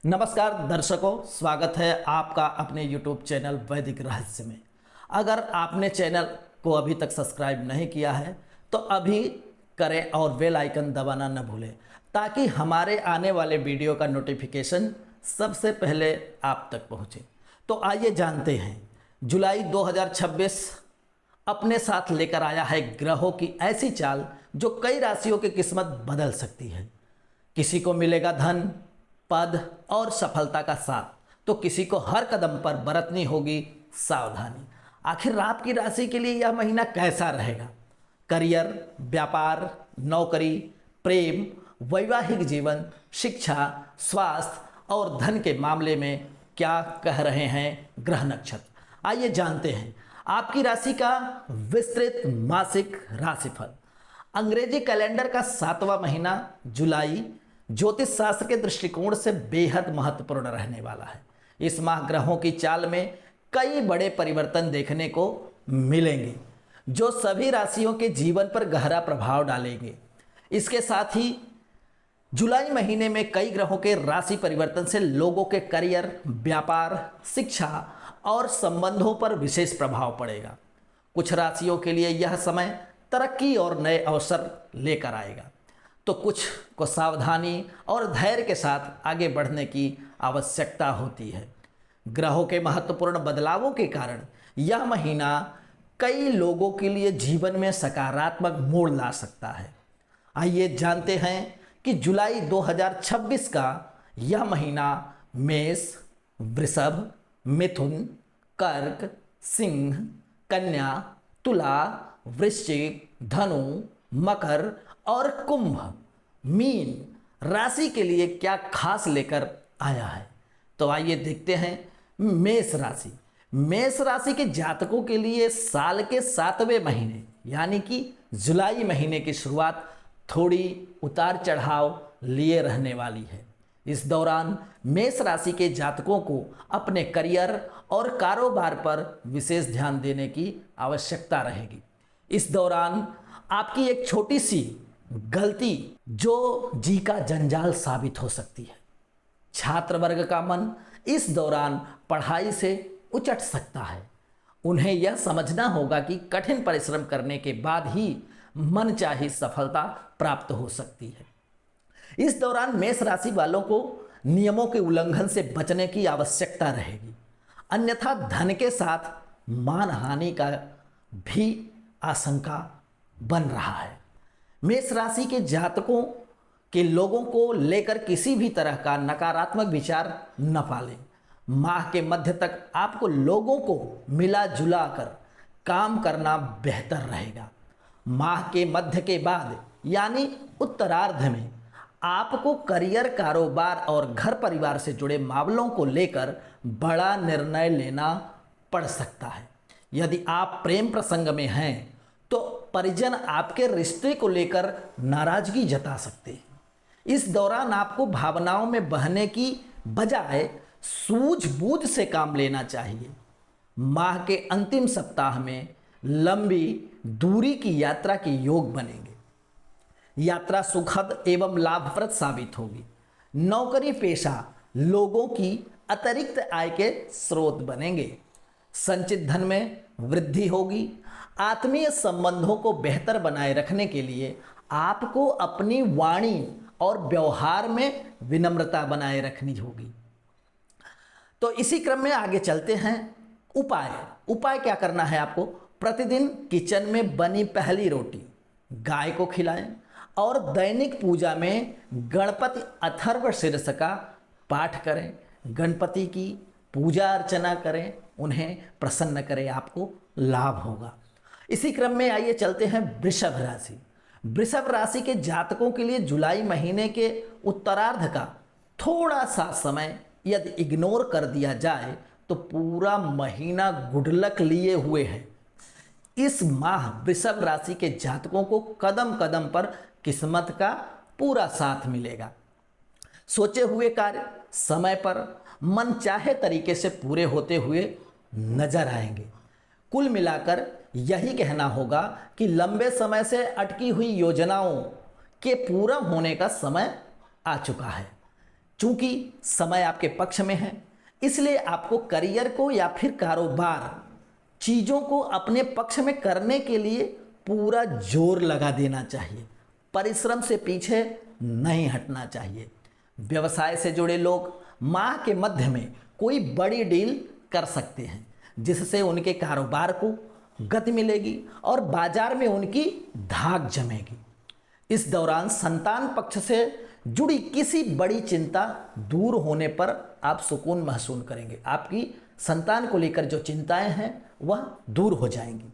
नमस्कार दर्शकों, स्वागत है आपका अपने YouTube चैनल वैदिक रहस्य में। अगर आपने चैनल को अभी तक सब्सक्राइब नहीं किया है तो अभी करें और बेल आइकन दबाना न भूलें ताकि हमारे आने वाले वीडियो का नोटिफिकेशन सबसे पहले आप तक पहुंचे। तो आइए जानते हैं, जुलाई 2026 अपने साथ लेकर आया है ग्रहों की ऐसी चाल जो कई राशियों की किस्मत बदल सकती है। किसी को मिलेगा धन, पद और सफलता का साथ, तो किसी को हर कदम पर बरतनी होगी सावधानी। आखिर आपकी राशि के लिए यह महीना कैसा रहेगा? करियर, व्यापार, नौकरी, प्रेम, वैवाहिक जीवन, शिक्षा, स्वास्थ्य और धन के मामले में क्या कह रहे हैं ग्रह नक्षत्र? आइए जानते हैं आपकी राशि का विस्तृत मासिक राशिफल। अंग्रेजी कैलेंडर का 7वां महीना जुलाई ज्योतिष शास्त्र के दृष्टिकोण से बेहद महत्वपूर्ण रहने वाला है। इस माह ग्रहों की चाल में कई बड़े परिवर्तन देखने को मिलेंगे जो सभी राशियों के जीवन पर गहरा प्रभाव डालेंगे। इसके साथ ही जुलाई महीने में कई ग्रहों के राशि परिवर्तन से लोगों के करियर, व्यापार, शिक्षा और संबंधों पर विशेष प्रभाव पड़ेगा। कुछ राशियों के लिए यह समय तरक्की और नए अवसर लेकर आएगा, तो कुछ को सावधानी और धैर्य के साथ आगे बढ़ने की आवश्यकता होती है। ग्रहों के महत्वपूर्ण बदलावों के कारण यह महीना कई लोगों के लिए जीवन में सकारात्मक मोड़ ला सकता है। आइए जानते हैं कि जुलाई 2026 का यह महीना मेष, वृषभ, मिथुन, कर्क, सिंह, कन्या, तुला, वृश्चिक, धनु, मकर और कुंभ, मीन राशि के लिए क्या खास लेकर आया है। तो आइए देखते हैं मेष राशि। मेष राशि के जातकों के लिए साल के 7वें महीने यानी कि जुलाई महीने की शुरुआत थोड़ी उतार चढ़ाव लिए रहने वाली है। इस दौरान मेष राशि के जातकों को अपने करियर और कारोबार पर विशेष ध्यान देने की आवश्यकता रहेगी। इस दौरान आपकी एक छोटी सी गलती जो जी का जंजाल साबित हो सकती है। छात्र वर्ग का मन इस दौरान पढ़ाई से उचट सकता है। उन्हें यह समझना होगा कि कठिन परिश्रम करने के बाद ही मनचाही सफलता प्राप्त हो सकती है। इस दौरान मेष राशि वालों को नियमों के उल्लंघन से बचने की आवश्यकता रहेगी, अन्यथा धन के साथ मानहानि का भी आशंका बन रहा है। मेष राशि के जातकों के लोगों को लेकर किसी भी तरह का नकारात्मक विचार न पालें। माह के मध्य तक आपको लोगों को मिला जुला कर काम करना बेहतर रहेगा। माह के मध्य के बाद यानी उत्तरार्ध में आपको करियर, कारोबार और घर परिवार से जुड़े मामलों को लेकर बड़ा निर्णय लेना पड़ सकता है। यदि आप प्रेम प्रसंग में हैं तो परिजन आपके रिश्ते को लेकर नाराजगी जता सकते हैं। इस दौरान आपको भावनाओं में बहने की बजाय सूझबूझ से काम लेना चाहिए। माह के अंतिम सप्ताह में लंबी दूरी की यात्रा के योग बनेंगे। यात्रा सुखद एवं लाभप्रद साबित होगी। नौकरी पेशा लोगों की अतिरिक्त आय के स्रोत बनेंगे। संचित धन में वृद्धि होगी। आत्मीय संबंधों को बेहतर बनाए रखने के लिए आपको अपनी वाणी और व्यवहार में विनम्रता बनाए रखनी होगी। तो इसी क्रम में आगे चलते हैं। उपाय क्या करना है आपको? प्रतिदिन किचन में बनी पहली रोटी गाय को खिलाएं और दैनिक पूजा में गणपति अथर्व शीर्ष का पाठ करें। गणपति की पूजा अर्चना करें, उन्हें प्रसन्न करें, आपको लाभ होगा। इसी क्रम में आइए चलते हैं वृषभ राशि। वृषभ राशि के जातकों के लिए जुलाई महीने के उत्तरार्ध का थोड़ा सा समय यदि इग्नोर कर दिया जाए तो पूरा महीना गुड लक लिए हुए है। इस माह वृषभ राशि के जातकों को कदम कदम पर किस्मत का पूरा साथ मिलेगा। सोचे हुए कार्य समय पर मन चाहे तरीके से पूरे होते हुए नजर आएंगे। कुल मिलाकर यही कहना होगा कि लंबे समय से अटकी हुई योजनाओं के पूरा होने का समय आ चुका है। चूंकि समय आपके पक्ष में है, इसलिए आपको करियर को या फिर कारोबार चीज़ों को अपने पक्ष में करने के लिए पूरा जोर लगा देना चाहिए। परिश्रम से पीछे नहीं हटना चाहिए। व्यवसाय से जुड़े लोग माह के मध्य में कोई बड़ी डील कर सकते हैं, जिससे उनके कारोबार को गति मिलेगी और बाजार में उनकी धाक जमेगी। इस दौरान संतान पक्ष से जुड़ी किसी बड़ी चिंता दूर होने पर आप सुकून महसूस करेंगे। आपकी संतान को लेकर जो चिंताएं हैं वह दूर हो जाएंगी।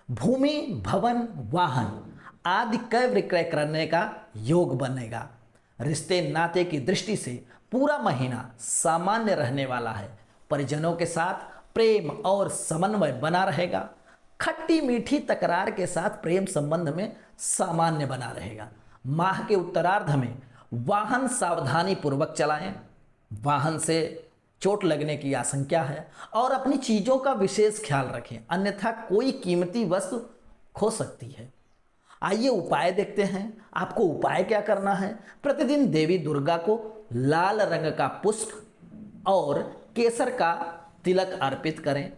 भूमि, भवन, वाहन आदि क्रय विक्रय करने का योग बनेगा। रिश्ते नाते की दृष्टि से पूरा महीना सामान्य रहने वाला है। परिजनों के साथ प्रेम और समन्वय बना रहेगा। खट्टी मीठी तकरार के साथ प्रेम संबंध में सामान्य बना रहेगा। माह के उत्तरार्ध में वाहन सावधानी पूर्वक चलाएं। वाहन से चोट लगने की आशंका है और अपनी चीज़ों का विशेष ख्याल रखें, अन्यथा कोई कीमती वस्तु खो सकती है। आइए उपाय देखते हैं। आपको उपाय क्या करना है? प्रतिदिन देवी दुर्गा को लाल रंग का पुष्प और केसर का तिलक अर्पित करें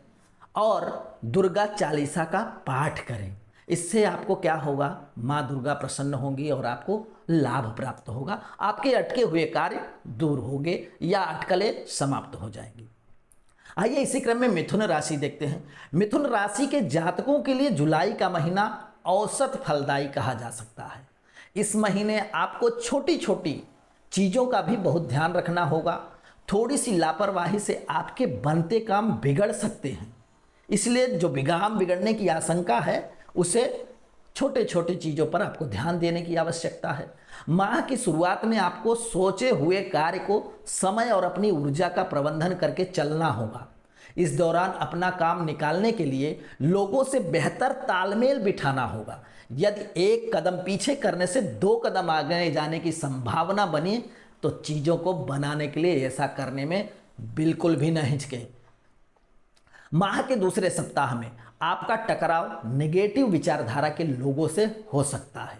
और दुर्गा चालीसा का पाठ करें। इससे आपको क्या होगा? माँ दुर्गा प्रसन्न होंगी और आपको लाभ प्राप्त होगा। आपके अटके हुए कार्य दूर होंगे या अटकलें समाप्त हो जाएंगी। आइए इसी क्रम में मिथुन राशि देखते हैं। मिथुन राशि के जातकों के लिए जुलाई का महीना औसत फलदायी कहा जा सकता है। इस महीने आपको छोटी छोटी चीज़ों का भी बहुत ध्यान रखना होगा। थोड़ी सी लापरवाही से आपके बनते काम बिगड़ सकते हैं, इसलिए जो काम बिगड़ने की आशंका है उसे छोटे छोटे चीज़ों पर आपको ध्यान देने की आवश्यकता है। माह की शुरुआत में आपको सोचे हुए कार्य को समय और अपनी ऊर्जा का प्रबंधन करके चलना होगा। इस दौरान अपना काम निकालने के लिए लोगों से बेहतर तालमेल बिठाना होगा। यदि एक कदम पीछे करने से 2 कदम आगे जाने की संभावना बनी तो चीज़ों को बनाने के लिए ऐसा करने में बिल्कुल भी न हिचके। माह के दूसरे सप्ताह में आपका टकराव नेगेटिव विचारधारा के लोगों से हो सकता है।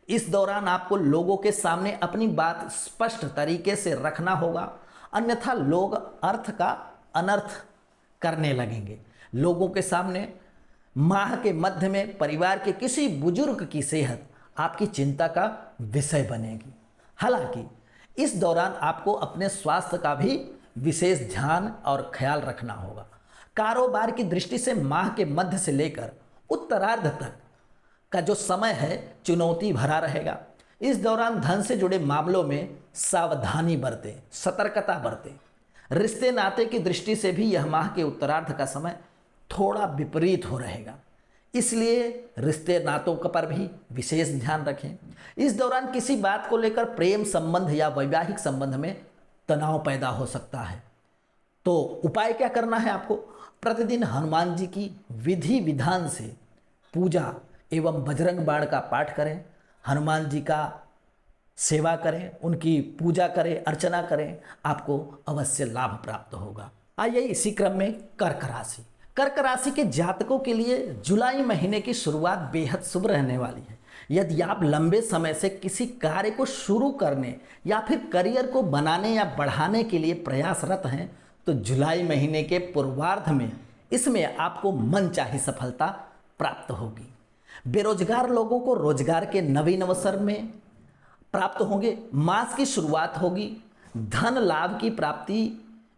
इस दौरान आपको लोगों के सामने अपनी बात स्पष्ट तरीके से रखना होगा, अन्यथा लोग अर्थ का अनर्थ करने लगेंगे। लोगों के सामने माह के मध्य में परिवार के किसी बुजुर्ग की सेहत आपकी चिंता का विषय बनेगी। हालांकि इस दौरान आपको अपने स्वास्थ्य का भी विशेष ध्यान और ख्याल रखना होगा। कारोबार की दृष्टि से माह के मध्य से लेकर उत्तरार्ध तक का जो समय है चुनौती भरा रहेगा। इस दौरान धन से जुड़े मामलों में सावधानी बरतें, सतर्कता बरतें। रिश्ते नाते की दृष्टि से भी यह माह के उत्तरार्ध का समय थोड़ा विपरीत हो रहेगा, इसलिए रिश्ते नातों पर भी विशेष ध्यान रखें। इस दौरान किसी बात को लेकर प्रेम संबंध या वैवाहिक संबंध में तनाव पैदा हो सकता है। तो उपाय क्या करना है आपको? प्रतिदिन हनुमान जी की विधि विधान से पूजा एवं बजरंग बाण का पाठ करें, हनुमान जी का सेवा करें, उनकी पूजा करें, अर्चना करें, आपको अवश्य लाभ प्राप्त होगा। आइए इसी क्रम में कर्क राशि। कर्क राशि के जातकों के लिए जुलाई महीने की शुरुआत बेहद शुभ रहने वाली है। यदि आप लंबे समय से किसी कार्य को शुरू करने या फिर करियर को बनाने या बढ़ाने के लिए प्रयासरत हैं तो जुलाई महीने के पूर्वार्ध में इसमें आपको मनचाही सफलता प्राप्त होगी। बेरोजगार लोगों को रोजगार के नवीन अवसर में प्राप्त होंगे। मास की शुरुआत होगी। धन लाभ की प्राप्ति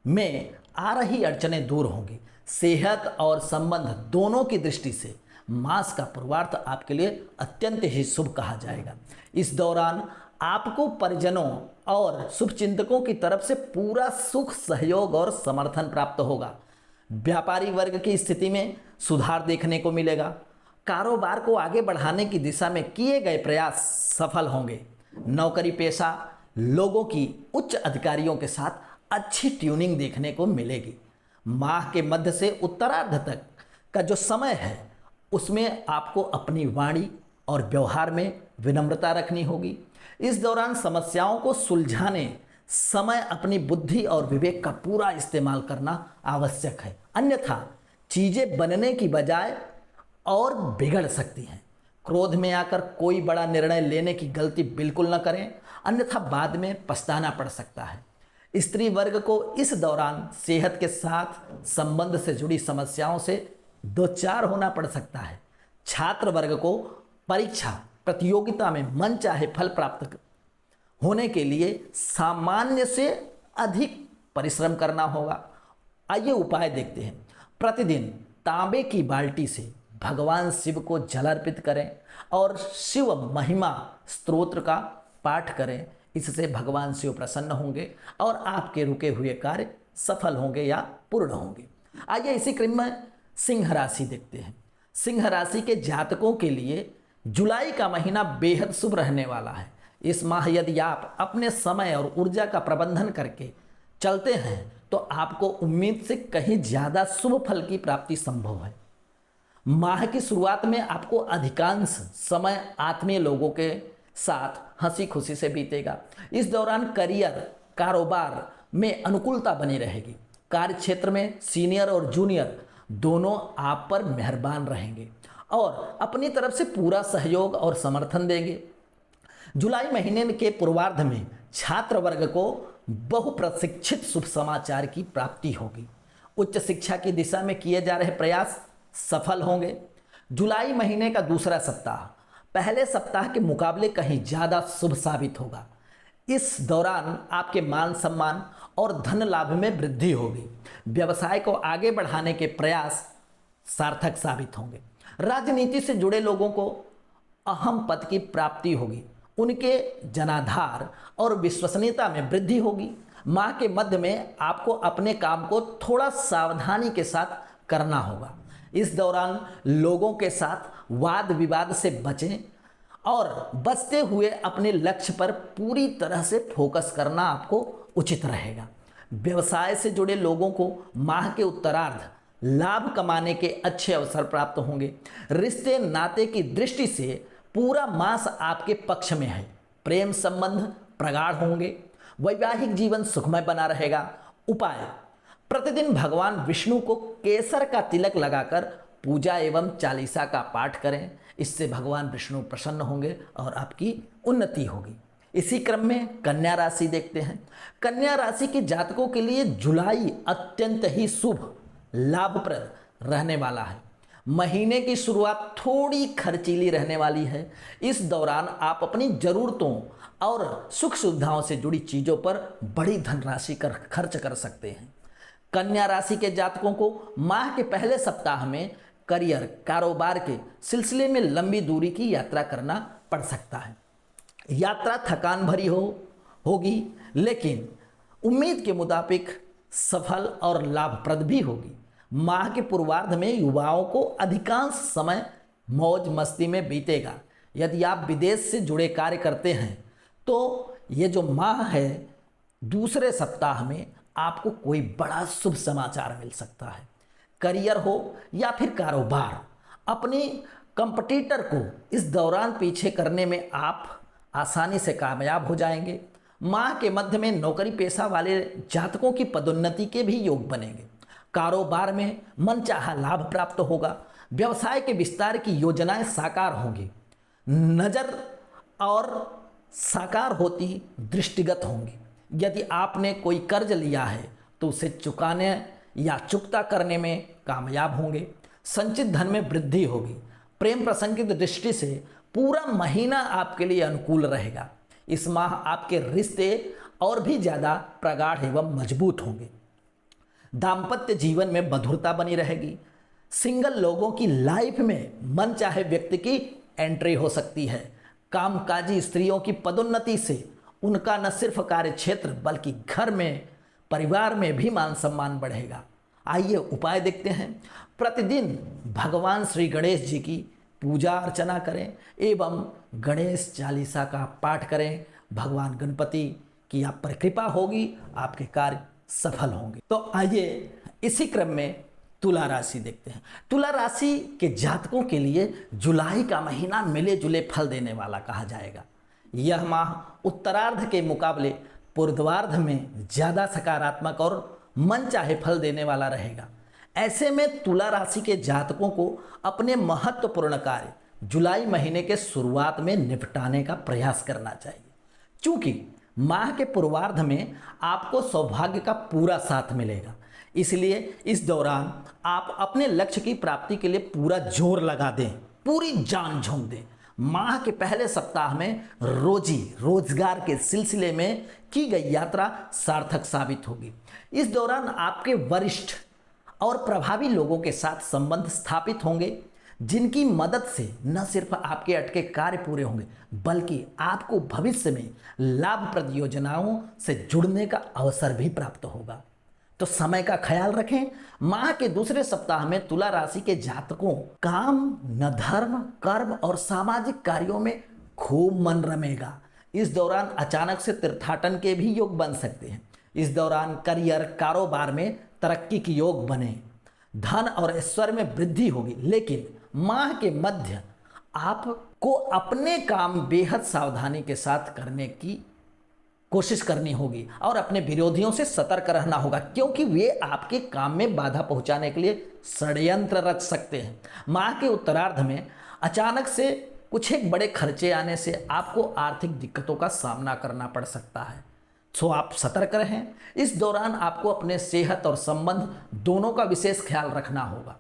में आ रही अड़चनें दूर होंगी। सेहत और संबंध दोनों की दृष्टि से मास का पूर्वार्ध आपके लिए अत्यंत ही शुभ कहा जाएगा। इस दौरान आपको परिजनों और शुभचिंतकों की तरफ से पूरा सुख, सहयोग और समर्थन प्राप्त होगा। व्यापारी वर्ग की स्थिति में सुधार देखने को मिलेगा। कारोबार को आगे बढ़ाने की दिशा में किए गए प्रयास सफल होंगे। नौकरी पेशा लोगों की उच्च अधिकारियों के साथ अच्छी ट्यूनिंग देखने को मिलेगी। माह के मध्य से उत्तरार्ध तक का जो समय है उसमें आपको अपनी वाणी और व्यवहार में विनम्रता रखनी होगी। इस दौरान समस्याओं को सुलझाने समय अपनी बुद्धि और विवेक का पूरा इस्तेमाल करना आवश्यक है, अन्यथा चीज़ें बनने की बजाय और बिगड़ सकती हैं। क्रोध में आकर कोई बड़ा निर्णय लेने की गलती बिल्कुल न करें, अन्यथा बाद में पछताना पड़ सकता है। स्त्री वर्ग को इस दौरान सेहत के साथ संबंध से जुड़ी समस्याओं से दो चार होना पड़ सकता है। छात्र वर्ग को परीक्षा प्रतियोगिता में मनचाहे फल प्राप्त होने के लिए सामान्य से अधिक परिश्रम करना होगा। आइए उपाय देखते हैं। प्रतिदिन तांबे की बाल्टी से भगवान शिव को जल अर्पित करें और शिव महिमा स्तोत्र का पाठ करें। इससे भगवान शिव प्रसन्न होंगे और आपके रुके हुए कार्य सफल होंगे या पूर्ण होंगे। आइए इसी क्रम में सिंह राशि देखते हैं। सिंह राशि के जातकों के लिए जुलाई का महीना बेहद शुभ रहने वाला है। इस माह यदि आप अपने समय और ऊर्जा का प्रबंधन करके चलते हैं तो आपको उम्मीद से कहीं ज़्यादा शुभ फल की प्राप्ति संभव है। माह की शुरुआत में आपको अधिकांश समय आत्मीय लोगों के साथ हंसी खुशी से बीतेगा। इस दौरान करियर कारोबार में अनुकूलता बनी रहेगी। कार्य क्षेत्र में सीनियर और जूनियर दोनों आप पर मेहरबान रहेंगे और अपनी तरफ से पूरा सहयोग और समर्थन देंगे। जुलाई महीने के पूर्वार्ध में छात्र वर्ग को बहुप्रशिक्षित शुभ समाचार की प्राप्ति होगी। उच्च शिक्षा की दिशा में किए जा रहे प्रयास सफल होंगे। जुलाई महीने का दूसरा सप्ताह पहले सप्ताह के मुकाबले कहीं ज़्यादा शुभ साबित होगा। इस दौरान आपके मान सम्मान और धन लाभ में वृद्धि होगी। व्यवसाय को आगे बढ़ाने के प्रयास सार्थक साबित होंगे। राजनीति से जुड़े लोगों को अहम पद की प्राप्ति होगी। उनके जनाधार और विश्वसनीयता में वृद्धि होगी। माह के मध्य में आपको अपने काम को थोड़ा सावधानी के साथ करना होगा। इस दौरान लोगों के साथ वाद विवाद से बचें और बचते हुए अपने लक्ष्य पर पूरी तरह से फोकस करना आपको उचित रहेगा। व्यवसाय से जुड़े लोगों को माह के उत्तरार्ध लाभ कमाने के अच्छे अवसर प्राप्त होंगे। रिश्ते नाते की दृष्टि से पूरा मास आपके पक्ष में है। प्रेम संबंध प्रगाढ़ होंगे। वैवाहिक जीवन सुखमय बना रहेगा। उपाय: प्रतिदिन भगवान विष्णु को केसर का तिलक लगाकर पूजा एवं चालीसा का पाठ करें। इससे भगवान विष्णु प्रसन्न होंगे और आपकी उन्नति होगी। इसी क्रम में कन्या राशि देखते हैं। कन्या राशि के जातकों के लिए जुलाई अत्यंत ही शुभ लाभप्रद रहने वाला है। महीने की शुरुआत थोड़ी खर्चीली रहने वाली है। इस दौरान आप अपनी ज़रूरतों और सुख सुविधाओं से जुड़ी चीज़ों पर बड़ी धनराशि खर्च कर सकते हैं। कन्या राशि के जातकों को माह के पहले सप्ताह में करियर कारोबार के सिलसिले में लंबी दूरी की यात्रा करना पड़ सकता है। यात्रा थकान भरी होगी लेकिन उम्मीद के मुताबिक सफल और लाभप्रद भी होगी। माह के पूर्वार्ध में युवाओं को अधिकांश समय मौज मस्ती में बीतेगा। यदि आप विदेश से जुड़े कार्य करते हैं तो ये जो माह है दूसरे सप्ताह में आपको कोई बड़ा शुभ समाचार मिल सकता है। करियर हो या फिर कारोबार, अपने कंपटीटर को इस दौरान पीछे करने में आप आसानी से कामयाब हो जाएंगे। माह के मध्य में नौकरी पेशा वाले जातकों की पदोन्नति के भी योग बनेंगे। कारोबार में मनचाहा लाभ प्राप्त होगा। व्यवसाय के विस्तार की योजनाएं साकार होंगी। नज़र और साकार होती दृष्टिगत होंगी। यदि आपने कोई कर्ज लिया है तो उसे चुकाने या चुकता करने में कामयाब होंगे। संचित धन में वृद्धि होगी। प्रेम प्रसंग की दृष्टि से पूरा महीना आपके लिए अनुकूल रहेगा। इस माह आपके रिश्ते और भी ज़्यादा प्रगाढ़ एवं मजबूत होंगे। दाम्पत्य जीवन में मधुरता बनी रहेगी। सिंगल लोगों की लाइफ में मनचाहे व्यक्ति की एंट्री हो सकती है। कामकाजी स्त्रियों की पदोन्नति से उनका न सिर्फ कार्य क्षेत्र बल्कि घर में परिवार में भी मान सम्मान बढ़ेगा। आइए उपाय देखते हैं। प्रतिदिन भगवान श्री गणेश जी की पूजा अर्चना करें एवं गणेश चालीसा का पाठ करें। भगवान गणपति की आप पर कृपा होगी, आपके कार्य सफल होंगे। तो आइए इसी क्रम में तुला राशि देखते हैं। तुला राशि के जातकों के लिए जुलाई का महीना मिले जुले फल देने वाला कहा जाएगा। यह माह उत्तरार्ध के मुकाबले पूर्वार्ध में ज़्यादा सकारात्मक और मनचाहे फल देने वाला रहेगा। ऐसे में तुला राशि के जातकों को अपने महत्वपूर्ण कार्य जुलाई महीने के शुरुआत में निपटाने का प्रयास करना चाहिए। चूँकि माह के पूर्वार्ध में आपको सौभाग्य का पूरा साथ मिलेगा, इसलिए इस दौरान आप अपने लक्ष्य की प्राप्ति के लिए पूरा जोर लगा दें, पूरी जान झोंक दें। माह के पहले सप्ताह में रोजी रोजगार के सिलसिले में की गई यात्रा सार्थक साबित होगी। इस दौरान आपके वरिष्ठ और प्रभावी लोगों के साथ संबंध स्थापित होंगे, जिनकी मदद से न सिर्फ आपके अटके कार्य पूरे होंगे बल्कि आपको भविष्य में लाभप्रद योजनाओं से जुड़ने का अवसर भी प्राप्त होगा। तो समय का ख्याल रखें। माह के दूसरे सप्ताह में तुला राशि के जातकों काम, न धर्म, कर्म और सामाजिक कार्यों में खूब मन रमेगा। इस दौरान अचानक से तीर्थाटन के भी योग बन सकते हैं। इस दौरान करियर, कारोबार में तरक्की के योग बने, धन और ऐश्वर्य में वृद्धि होगी। लेकिन माह के मध्य आपको अपने काम बेहद सावधानी के साथ करने की कोशिश करनी होगी और अपने विरोधियों से सतर्क रहना होगा, क्योंकि वे आपके काम में बाधा पहुंचाने के लिए षड्यंत्र रच सकते हैं। माह के उत्तरार्ध में अचानक से कुछ एक बड़े खर्चे आने से आपको आर्थिक दिक्कतों का सामना करना पड़ सकता है, सो आप सतर्क रहें। इस दौरान आपको अपने सेहत और संबंध दोनों का विशेष ख्याल रखना होगा।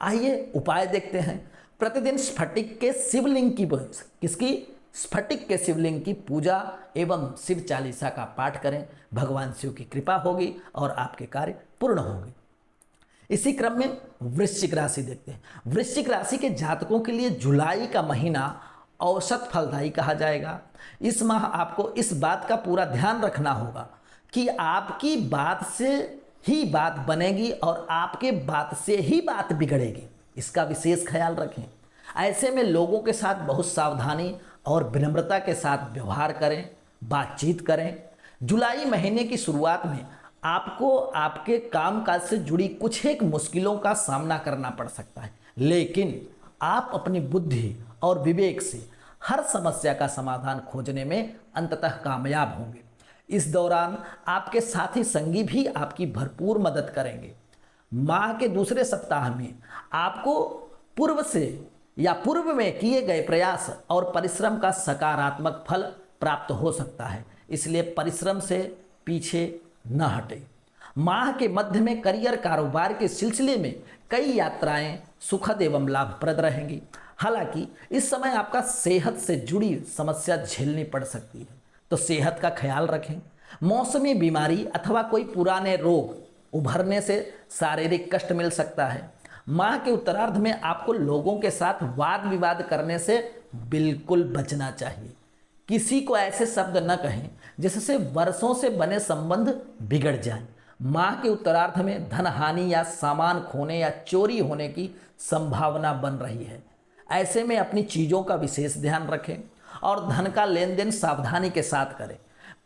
आइए उपाय देखते हैं। प्रतिदिन स्फटिक के शिवलिंग की स्फटिक के शिवलिंग की पूजा एवं शिव चालीसा का पाठ करें। भगवान शिव की कृपा होगी और आपके कार्य पूर्ण होंगे। इसी क्रम में वृश्चिक राशि देखते हैं। वृश्चिक राशि के जातकों के लिए जुलाई का महीना औसत फलदायी कहा जाएगा। इस माह आपको इस बात का पूरा ध्यान रखना होगा कि आपकी बात से ही बात बनेगी और आपके बात से ही बात बिगड़ेगी, इसका विशेष ख्याल रखें। ऐसे में लोगों के साथ बहुत सावधानी और विनम्रता के साथ व्यवहार करें, बातचीत करें। जुलाई महीने की शुरुआत में आपको आपके कामकाज से जुड़ी कुछ एक मुश्किलों का सामना करना पड़ सकता है, लेकिन आप अपनी बुद्धि और विवेक से हर समस्या का समाधान खोजने में अंततः कामयाब होंगे। इस दौरान आपके साथी संगी भी आपकी भरपूर मदद करेंगे। माह के दूसरे सप्ताह में आपको पूर्व में किए गए प्रयास और परिश्रम का सकारात्मक फल प्राप्त हो सकता है, इसलिए परिश्रम से पीछे न हटे। माह के मध्य में करियर, कारोबार के सिलसिले में कई यात्राएं सुखद एवं लाभप्रद रहेंगी। हालांकि इस समय आपका सेहत से जुड़ी समस्या झेलनी पड़ सकती है, तो सेहत का ख्याल रखें। मौसमी बीमारी अथवा कोई पुराने रोग उभरने से शारीरिक कष्ट मिल सकता है। माह के उत्तरार्ध में आपको लोगों के साथ वाद विवाद करने से बिल्कुल बचना चाहिए। किसी को ऐसे शब्द न कहें जिससे वर्षों से बने संबंध बिगड़ जाएं। माह के उत्तरार्ध में धन हानि या सामान खोने या चोरी होने की संभावना बन रही है। ऐसे में अपनी चीज़ों का विशेष ध्यान रखें और धन का लेन देन सावधानी के साथ करें।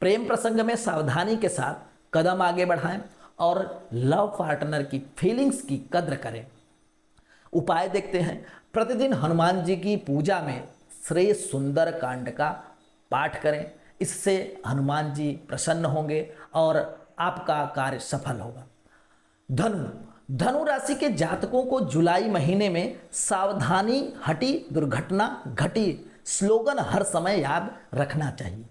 प्रेम प्रसंग में सावधानी के साथ कदम आगे बढ़ाएं और लव पार्टनर की फीलिंग्स की कद्र करें। उपाय देखते हैं। प्रतिदिन हनुमान जी की पूजा में श्री सुंदर कांड का पाठ करें, इससे हनुमान जी प्रसन्न होंगे और आपका कार्य सफल होगा। धनु राशि के जातकों को जुलाई महीने में सावधानी हटी दुर्घटना घटी स्लोगन हर समय याद रखना चाहिए,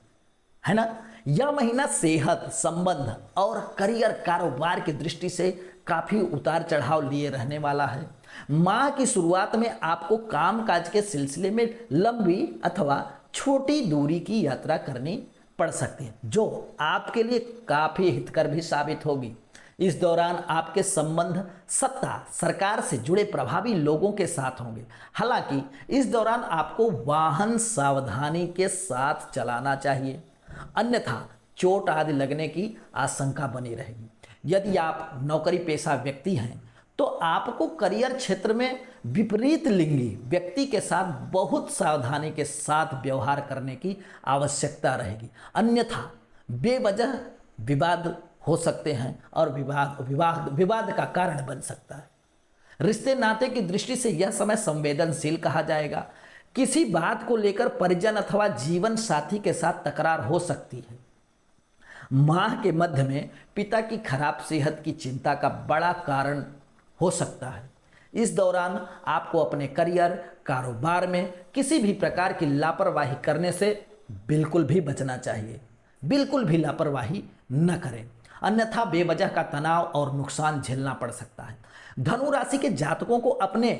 है ना। यह महीना सेहत, संबंध और करियर, कारोबार की दृष्टि से काफी उतार चढ़ाव लिए रहने वाला है। माह की शुरुआत में आपको कामकाज के सिलसिले में लंबी अथवा छोटी दूरी की यात्रा करनी पड़ सकती है, जो आपके लिए काफी हितकर भी साबित होगी। इस दौरान आपके संबंध सत्ता, सरकार से जुड़े प्रभावी लोगों के साथ होंगे। हालांकि इस दौरान आपको वाहन सावधानी के साथ चलाना चाहिए, अन्यथा चोट आदि लगने की आशंका बनी रहेगी। यदि आप नौकरी पेशा व्यक्ति हैं तो आपको करियर क्षेत्र में विपरीत लिंगी व्यक्ति के साथ बहुत सावधानी के साथ व्यवहार करने की आवश्यकता रहेगी, अन्यथा बेवजह विवाद हो सकते हैं और विवाद का कारण बन सकता है। रिश्ते नाते की दृष्टि से यह समय संवेदनशील कहा जाएगा। किसी बात को लेकर परिजन अथवा जीवन साथी के साथ तकरार हो सकती है। माह के मध्य में पिता की खराब सेहत की चिंता का बड़ा कारण हो सकता है। इस दौरान आपको अपने करियर, कारोबार में किसी भी प्रकार की लापरवाही करने से बिल्कुल भी बचना चाहिए। बिल्कुल भी लापरवाही न करें, अन्यथा बेवजह का तनाव और नुकसान झेलना पड़ सकता है। धनु राशि के जातकों को अपने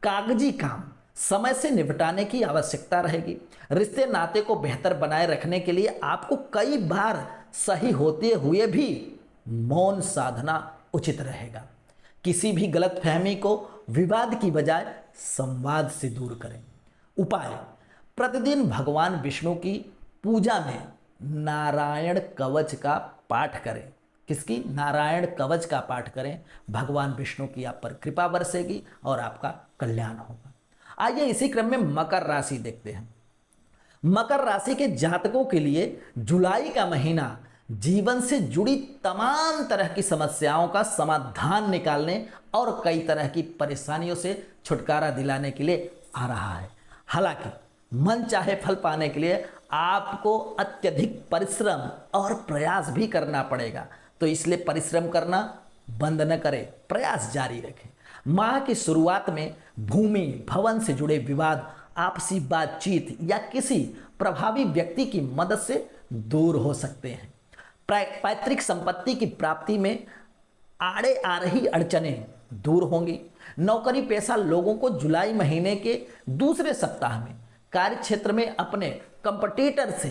कागजी काम समय से निपटाने की आवश्यकता रहेगी। रिश्ते नाते को बेहतर बनाए रखने के लिए आपको कई बार सही होते हुए भी मौन साधना उचित रहेगा। किसी भी गलतफहमी को विवाद की बजाय संवाद से दूर करें। उपाय, प्रतिदिन भगवान विष्णु की पूजा में नारायण कवच का पाठ करें। किसकी? नारायण कवच का पाठ करें। भगवान विष्णु की आप पर कृपा बरसेगी और आपका कल्याण होगा। आइए इसी क्रम में मकर राशि देखते हैं। मकर राशि के जातकों के लिए जुलाई का महीना जीवन से जुड़ी तमाम तरह की समस्याओं का समाधान निकालने और कई तरह की परेशानियों से छुटकारा दिलाने के लिए आ रहा है। हालांकि मन चाहे फल पाने के लिए आपको अत्यधिक परिश्रम और प्रयास भी करना पड़ेगा, तो इसलिए परिश्रम करना बंद न करें, प्रयास जारी रखें। माह की शुरुआत में भूमि भवन से जुड़े विवाद आपसी बातचीत या किसी प्रभावी व्यक्ति की मदद से दूर हो सकते हैं। पैतृक संपत्ति की प्राप्ति में आड़े आ रही अड़चनें दूर होंगी। नौकरी पेशा लोगों को जुलाई महीने के दूसरे सप्ताह में कार्य क्षेत्र में अपने कंपटीटर से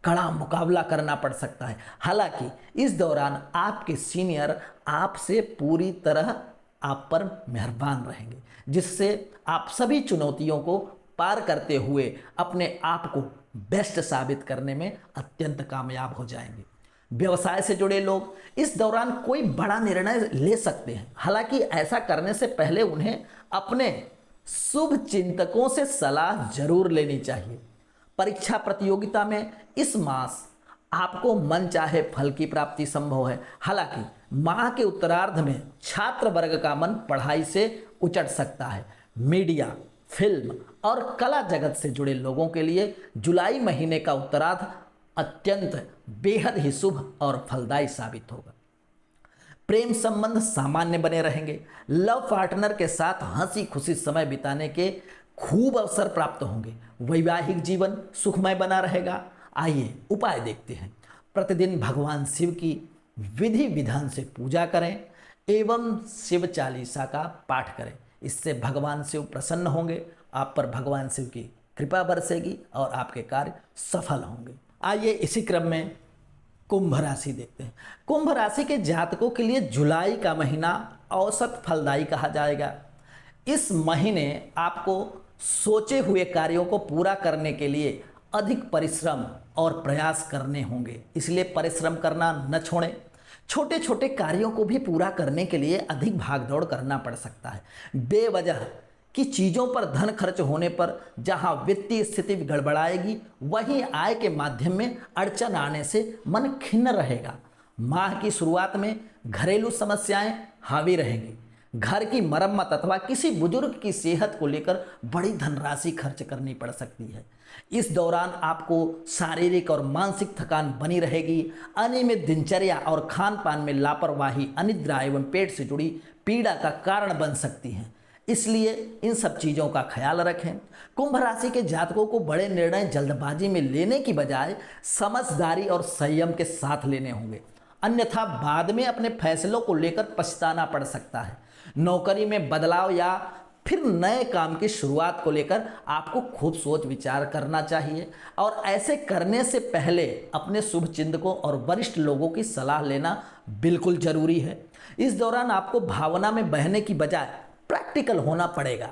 कड़ा मुकाबला करना पड़ सकता है। हालांकि इस दौरान आपके सीनियर आपसे पूरी तरह आप पर मेहरबान रहेंगे, जिससे आप सभी चुनौतियों को पार करते हुए अपने आप को बेस्ट साबित करने में अत्यंत कामयाब हो जाएंगे। व्यवसाय से जुड़े लोग इस दौरान कोई बड़ा निर्णय ले सकते हैं। हालांकि ऐसा करने से पहले उन्हें अपने शुभ चिंतकों से सलाह जरूर लेनी चाहिए। परीक्षा प्रतियोगिता में इस मास आपको मन चाहे फल की प्राप्ति संभव है। हालांकि माह के उत्तरार्ध में छात्र वर्ग का मन पढ़ाई से उचट सकता है। मीडिया, फिल्म और कला जगत से जुड़े लोगों के लिए जुलाई महीने का उत्तरार्ध अत्यंत बेहद ही शुभ और फलदायी साबित होगा। प्रेम संबंध सामान्य बने रहेंगे। लव पार्टनर के साथ हंसी खुशी समय बिताने के खूब अवसर प्राप्त होंगे। वैवाहिक जीवन सुखमय बना रहेगा। आइए उपाय देखते हैं। प्रतिदिन भगवान शिव की विधि विधान से पूजा करें एवं शिव चालीसा का पाठ करें। इससे भगवान शिव प्रसन्न होंगे, आप पर भगवान शिव की कृपा बरसेगी और आपके कार्य सफल होंगे। आइए इसी क्रम में कुंभ राशि देखते हैं। कुंभ राशि के जातकों के लिए जुलाई का महीना औसत फलदायी कहा जाएगा। इस महीने आपको सोचे हुए कार्यों को पूरा करने के लिए अधिक परिश्रम और प्रयास करने होंगे, इसलिए परिश्रम करना न छोड़ें। छोटे छोटे कार्यों को भी पूरा करने के लिए अधिक भागदौड़ करना पड़ सकता है। बेवजह की चीज़ों पर धन खर्च होने पर जहां वित्तीय स्थिति गड़बड़ाएगी, वहीं आय के माध्यम में अड़चन आने से मन खिन्न रहेगा। माह की शुरुआत में घरेलू समस्याएं हावी रहेंगी। घर की मरम्मत अथवा किसी बुजुर्ग की सेहत को लेकर बड़ी धनराशि खर्च करनी पड़ सकती है। इस दौरान आपको शारीरिक और मानसिक थकान बनी रहेगी। अनियमित दिनचर्या और खान पान में लापरवाही अनिद्रा एवं पेट से जुड़ी पीड़ा का कारण बन सकती है, इसलिए इन सब चीज़ों का ख्याल रखें। कुंभ राशि के जातकों को बड़े निर्णय जल्दबाजी में लेने की बजाय समझदारी और संयम के साथ लेने होंगे, अन्यथा बाद में अपने फैसलों को लेकर पछताना पड़ सकता है। नौकरी में बदलाव या फिर नए काम की शुरुआत को लेकर आपको खूब सोच विचार करना चाहिए और ऐसे करने से पहले अपने शुभ चिंतकों और वरिष्ठ लोगों की सलाह लेना बिल्कुल जरूरी है। इस दौरान आपको भावना में बहने की बजाय प्रैक्टिकल होना पड़ेगा।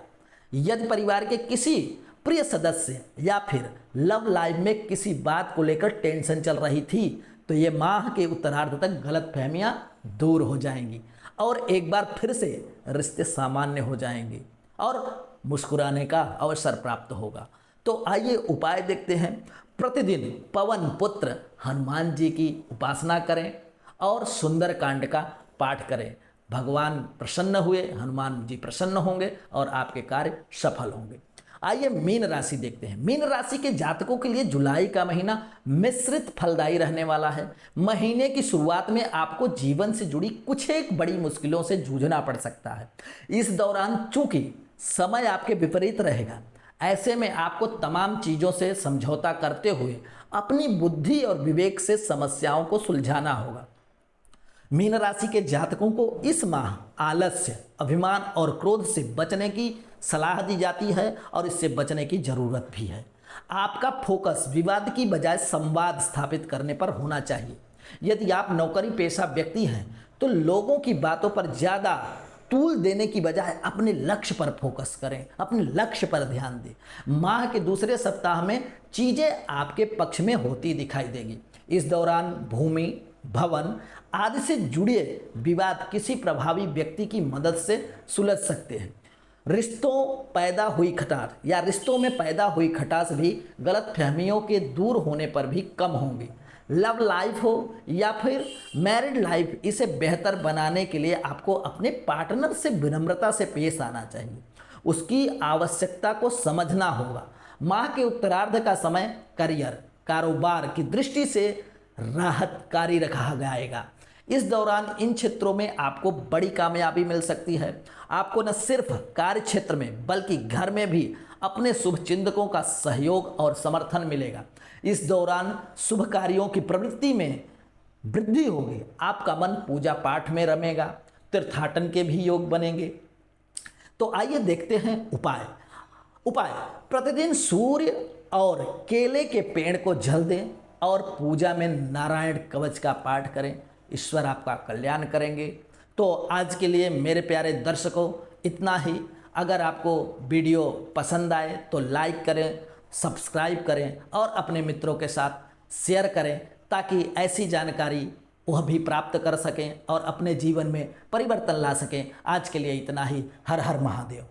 यदि परिवार के किसी प्रिय सदस्य या फिर लव लाइफ में किसी बात को लेकर टेंशन चल रही थी, तो ये माह के उत्तरार्ध तक गलतफहमियां दूर हो जाएंगी और एक बार फिर से रिश्ते सामान्य हो जाएंगे और मुस्कुराने का अवसर प्राप्त होगा। तो आइए उपाय देखते हैं। प्रतिदिन पवन पुत्र हनुमान जी की उपासना करें और सुंदर कांड का पाठ करें। भगवान प्रसन्न हुए, हनुमान जी प्रसन्न होंगे और आपके कार्य सफल होंगे। आइए मीन राशि देखते हैं। मीन राशि के जातकों के लिए जुलाई का महीना मिश्रित फलदायी रहने वाला है। महीने की शुरुआत में आपको जीवन से जुड़ी कुछ एक बड़ी मुश्किलों से जूझना पड़ सकता है। इस दौरान चूंकि समय आपके विपरीत रहेगा, ऐसे में आपको तमाम चीज़ों से समझौता करते हुए अपनी बुद्धि और विवेक से समस्याओं को सुलझाना होगा। मीन राशि के जातकों को इस माह आलस्य, अभिमान और क्रोध से बचने की सलाह दी जाती है और इससे बचने की जरूरत भी है। आपका फोकस विवाद की बजाय संवाद स्थापित करने पर होना चाहिए। यदि आप नौकरी पेशा व्यक्ति हैं तो लोगों की बातों पर ज़्यादा तूल देने की बजाय अपने लक्ष्य पर फोकस करें, अपने लक्ष्य पर ध्यान दें। माह के दूसरे सप्ताह में चीज़ें आपके पक्ष में होती दिखाई देगी। इस दौरान भूमि, भवन आदि से जुड़े विवाद किसी प्रभावी व्यक्ति की मदद से सुलझ सकते हैं। रिश्तों में पैदा हुई खटास भी गलतफहमियों के दूर होने पर भी कम होंगी। लव लाइफ हो या फिर मैरिड लाइफ, इसे बेहतर बनाने के लिए आपको अपने पार्टनर से विनम्रता से पेश आना चाहिए, उसकी आवश्यकता को समझना होगा। माह के उत्तरार्ध का समय करियर, कारोबार की दृष्टि से राहतकारी रखा जाएगा। इस दौरान इन क्षेत्रों में आपको बड़ी कामयाबी मिल सकती है। आपको न सिर्फ कार्य क्षेत्र में बल्कि घर में भी अपने शुभचिंतकों का सहयोग और समर्थन मिलेगा। इस दौरान शुभ कार्यों की प्रवृत्ति में वृद्धि होगी। आपका मन पूजा पाठ में रमेगा, तीर्थाटन के भी योग बनेंगे। तो आइए देखते हैं उपाय। प्रतिदिन सूर्य और केले के पेड़ को जल दें और पूजा में नारायण कवच का पाठ करें। ईश्वर आपका कल्याण करेंगे। तो आज के लिए मेरे प्यारे दर्शकों इतना ही। अगर आपको वीडियो पसंद आए तो लाइक करें, सब्सक्राइब करें और अपने मित्रों के साथ शेयर करें ताकि ऐसी जानकारी वह भी प्राप्त कर सकें और अपने जीवन में परिवर्तन ला सकें। आज के लिए इतना ही। हर हर महादेव।